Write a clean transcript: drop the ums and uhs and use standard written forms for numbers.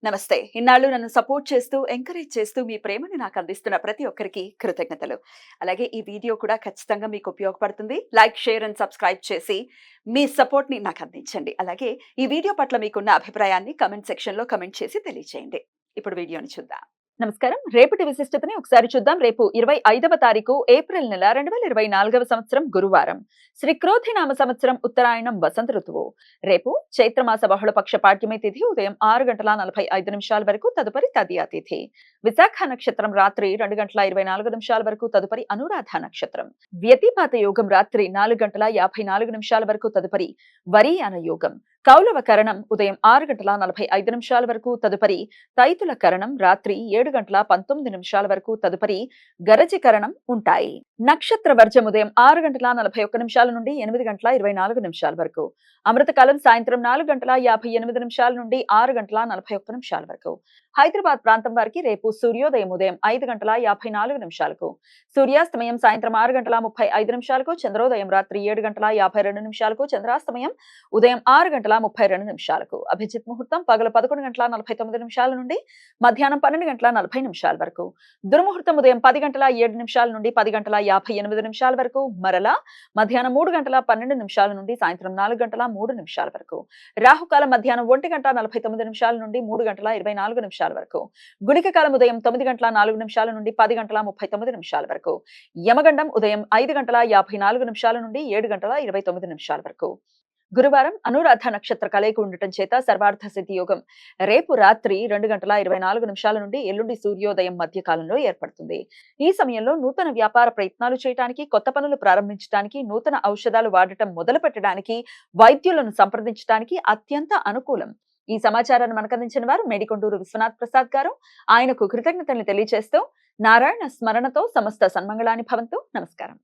నమస్తే. ఇన్నాళ్ళు నన్ను సపోర్ట్ చేస్తూ, ఎంకరేజ్ చేస్తూ మీ ప్రేమని నాకు అందిస్తున్న ప్రతి ఒక్కరికి కృతజ్ఞతలు. అలాగే ఈ వీడియో కూడా ఖచ్చితంగా మీకు ఉపయోగపడుతుంది. లైక్, షేర్ అండ్ సబ్స్క్రైబ్ చేసి మీ సపోర్ట్‌ని నాకు అందించండి. అలాగే ఈ వీడియో పట్ల మీకున్న అభిప్రాయాన్ని కామెంట్ సెక్షన్‌లో కామెంట్ చేసి తెలియజేయండి. ఇప్పుడు వీడియోని చూద్దాం. నమస్కారం. రేపటి విశిష్టతని ఒకసారి చూద్దాం. రేపు 25వ తారీఖు ఏప్రిల్ నెల 2024వ సంవత్సరం గురువారం. శ్రీ క్రోధినామ సంవత్సరం ఉత్తరాయణం వసంత ఋతువు. రేపు చైత్రమాస బహుళపక్ష పాడ్యమి తిథి ఉదయం 6:45 వరకు, తదుపరి తదియా తిథి. విశాఖ నక్షత్రం రాత్రి 2:24 వరకు, తదుపరి అనురాధ నక్షత్రం. వ్యతిపాత యోగం రాత్రి 4:54 వరకు, తదుపరి వరీయాన యోగం. కౌలవ కరణం ఉదయం 6:45 వరకు, తదుపరి తైతుల కరణం రాత్రి 7:19 వరకు, తదుపరి గరజి కరణం ఉంటాయి. నక్షత్ర వర్జం ఉదయం 6:41 నుండి 8:24 వరకు. అమృతకాలం సాయంత్రం 4:58 నుండి 6:41 వరకు. హైదరాబాద్ ప్రాంతం వారికి రేపు సూర్యోదయం ఉదయం 5:54కు, సూర్యాస్తమయం సాయంత్రం 6:35కు, చంద్రోదయం రాత్రి 7:52కు, చంద్రాస్తమయం ఉదయం 6:32కు. అభిజిత్ ముహూర్తం పగలు 11:49 నుండి మధ్యాహ్నం 12:40 వరకు. దుర్ముహూర్తం ఉదయం 10:07 నుండి 10:58 వరకు, మరలా మధ్యాహ్నం 3:12 నుండి సాయంత్రం 4:03 వరకు. రాహుకాలం మధ్యాహ్నం 1:49 నుండి 3:24 వరకు. గుళిక కాలం ఉదయం 9:04 నుండి 10:39 వరకు. యమగండం ఉదయం 5:54 నుండి 7:29 వరకు. గురువారం అనురాధ నక్షత్ర కలయిక ఉండటం చేత సర్వార్థ సిద్ధి యోగం రేపు రాత్రి 2:24 నుండి ఎల్లుండి సూర్యోదయం మధ్య కాలంలో ఏర్పడుతుంది. ఈ సమయంలో నూతన వ్యాపార ప్రయత్నాలు చేయడానికి, కొత్త పనులు ప్రారంభించడానికి, నూతన ఔషధాలు వాడటం మొదలు పెట్టడానికి, వైద్యులను సంప్రదించడానికి అత్యంత అనుకూలం. ఈ సమాచారాన్ని మనకందించిన వారు మేడికొండూరు విశ్వనాథ్ ప్రసాద్ గారు. ఆయనకు కృతజ్ఞతలు తెలియజేస్తూ నారాయణ స్మరణతో సమస్త సన్మంగళాని భవంతు. నమస్కారం.